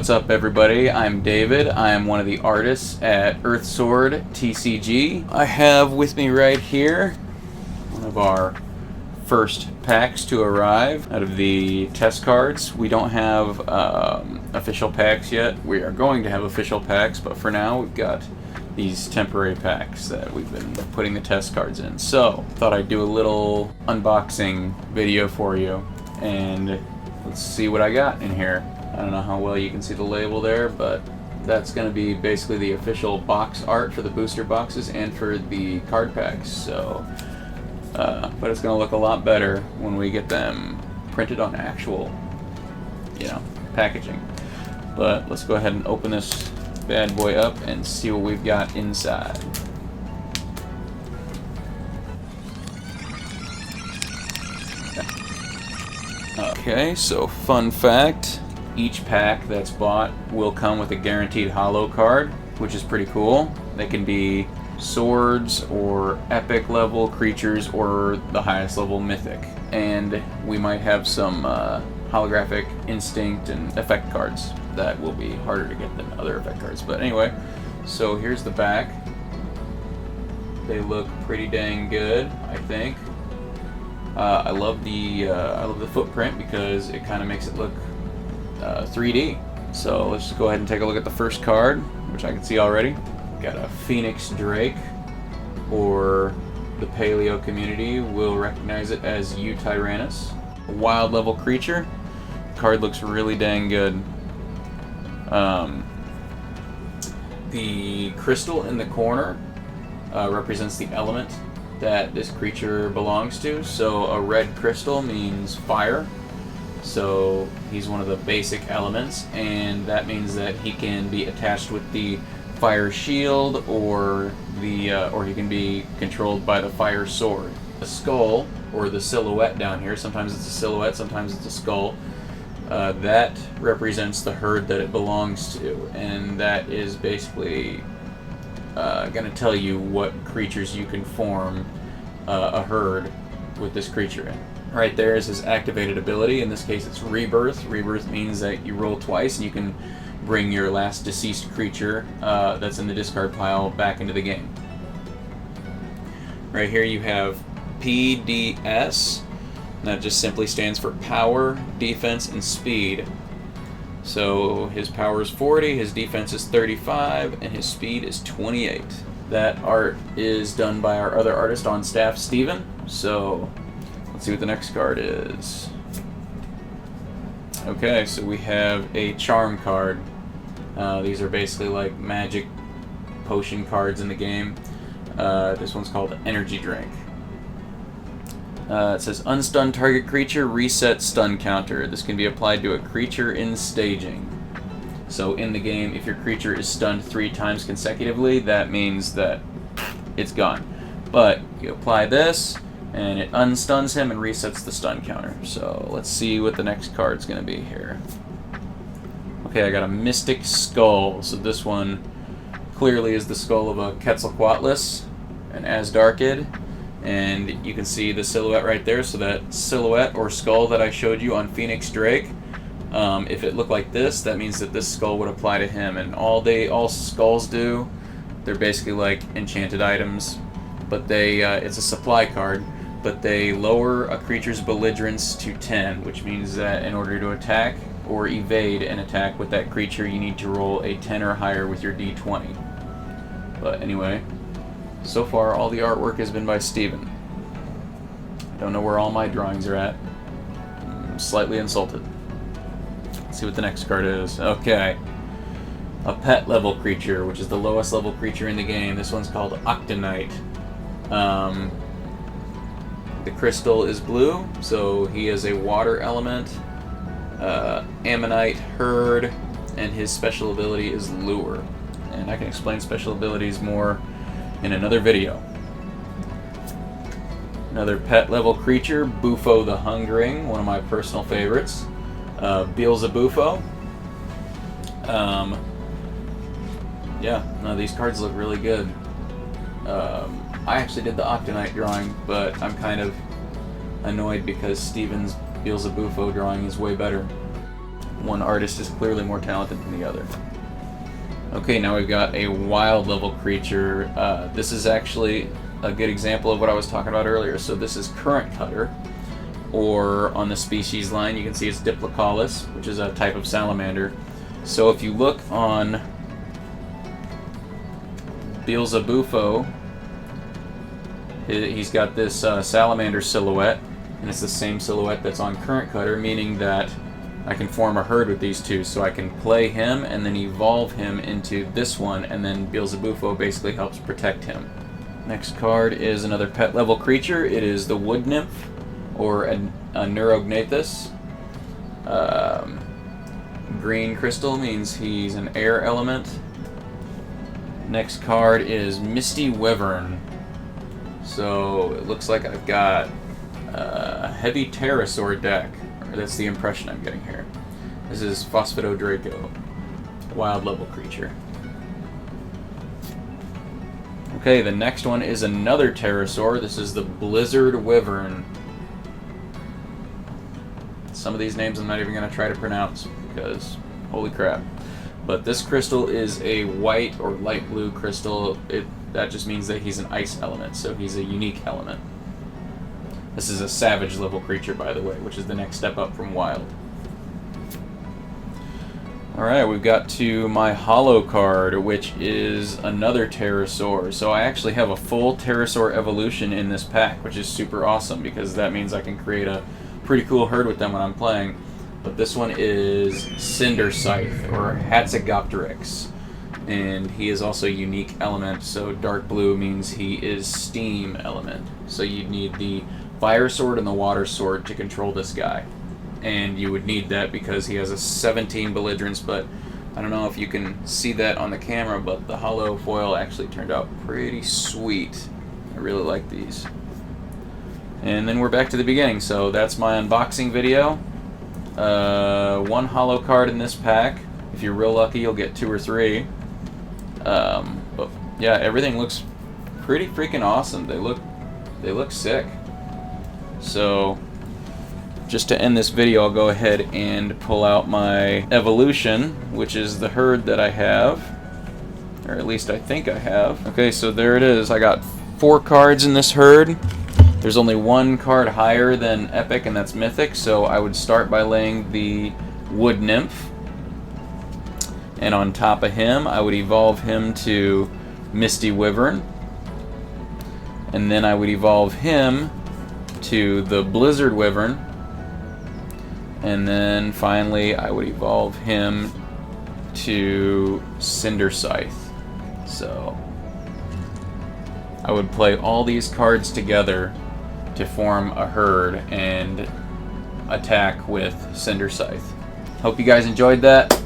What's up, everybody? I'm David. I am one of the artists at Earth Sword TCG. I have with me right here one of our first packs to arrive out of the test cards. We don't have official packs yet. We are going to have official packs, but for now we've got these temporary packs that we've been putting the test cards in. So, thought I'd do a little unboxing video for you, and let's see what I got in here. I don't know how well you can see the label there, but that's going to be basically the official box art for the booster boxes and for the card packs. So, but it's going to look a lot better when we get them printed on actual, packaging. But let's go ahead and open this bad boy up and see what we've got inside. Okay, so fun fact. Each pack that's bought will come with a guaranteed holo card, which is pretty cool. They can be swords or epic level creatures or the highest level mythic. And we might have some holographic instinct and effect cards that will be harder to get than other effect cards. But anyway, so here's the back. They look pretty dang good, I think. I love the footprint because it kind of makes it look 3D. So let's just go ahead and take a look at the first card, which I can see already. Got a Phoenix Drake, or the Paleo community will recognize it as U Tyrannus. A wild level creature. Card looks really dang good. The crystal in the corner represents the element that this creature belongs to. So a red crystal means fire. So he's one of the basic elements, and that means that he can be attached with the fire shield, or he can be controlled by the fire sword. The skull, or the silhouette down here, sometimes it's a silhouette, sometimes it's a skull, that represents the herd that it belongs to, and that is basically going to tell you what creatures you can form a herd with this creature in. Right there is his activated ability. In this case, it's Rebirth. Rebirth means that you roll twice and you can bring your last deceased creature that's in the discard pile back into the game. Right here you have PDS. And that just simply stands for Power, Defense, and Speed. So his power is 40, his defense is 35, and his speed is 28. That art is done by our other artist on staff, Steven. So let's see what the next card is. Okay, so we have a charm card. These are basically like magic potion cards in the game. This one's called Energy Drink. It says, unstun target creature, reset stun counter. This can be applied to a creature in staging. So in the game, if your creature is stunned 3 times consecutively, that means that it's gone. But you apply this, and it unstuns him and resets the stun counter. So let's see what the next card's going to be here. Okay, I got a Mystic Skull. So this one clearly is the skull of a Quetzalcoatlus, an Azdarkid. And you can see the silhouette right there. So that silhouette or skull that I showed you on Phoenix Drake, if it looked like this, that means that this skull would apply to him. And all skulls do, they're basically like enchanted items, but it's a supply card. But they lower a creature's belligerence to 10, which means that in order to attack or evade an attack with that creature, you need to roll a 10 or higher with your d20. But anyway, so far all the artwork has been by Steven. I don't know where all my drawings are at. I'm slightly insulted. Let's see what the next card is. Okay. A pet level creature, which is the lowest level creature in the game. This one's called Octonite. The crystal is blue, so he is a water element, Ammonite herd, and his special ability is Lure. And I can explain special abilities more in another video. Another pet level creature, Bufo the Hungering, one of my personal favorites. Beelzebufo. Yeah, no, these cards look really good. I actually did the Octonite drawing, but I'm kind of annoyed because Steven's Beelzebufo drawing is way better. one artist is clearly more talented than the other. Okay, now we've got a wild level creature. This is actually a good example of what I was talking about earlier. So this is Current Cutter, or on the species line you can see it's Diplocaulus, which is a type of salamander. So if you look on Beelzebufo, he's got this salamander silhouette, and it's the same silhouette that's on Current Cutter, meaning that I can form a herd with these two. So I can play him and then evolve him into this one, and then Beelzebufo basically helps protect him. Next card is another pet level creature. It is the Wood Nymph, or a Neurognathus. Green crystal means he's an air element. Next card is Misty Wyvern. So it looks like I've got a heavy pterosaur deck. That's the impression I'm getting here. This is Phosphotodraco, wild level creature. Okay, the next one is another pterosaur. This is the Blizzard Wyvern. Some of these names I'm not even going to try to pronounce because holy crap. But this crystal is a white or light blue crystal. That just means that he's an ice element, so he's a unique element. This is a savage level creature, by the way, which is the next step up from wild. Alright, we've got to my holo card, which is another pterosaur. So I actually have a full pterosaur evolution in this pack, which is super awesome because that means I can create a pretty cool herd with them when I'm playing. But this one is Cinder Scythe, or Hatzegopteryx. And he is also a unique element, so dark blue means he is steam element. So you'd need the Fire Sword and the Water Sword to control this guy. And you would need that because he has a 17 belligerence, but I don't know if you can see that on the camera, but the holo foil actually turned out pretty sweet. I really like these. And then we're back to the beginning, so that's my unboxing video. One holo card in this pack. If you're real lucky, you'll get 2 or 3. But yeah, everything looks pretty freaking awesome. They look sick. So just to end this video, I'll go ahead and pull out my evolution, which is the herd that I have, or at least I think I have. Okay, so there it is. I got 4 cards in this herd. There's only 1 card higher than Epic, and that's Mythic, so I would start by laying the Wood Nymph. And on top of him, I would evolve him to Misty Wyvern. And then I would evolve him to the Blizzard Wyvern. And then finally, I would evolve him to Cinder Scythe. So I would play all these cards together to form a herd and attack with Cinder Scythe. Hope you guys enjoyed that.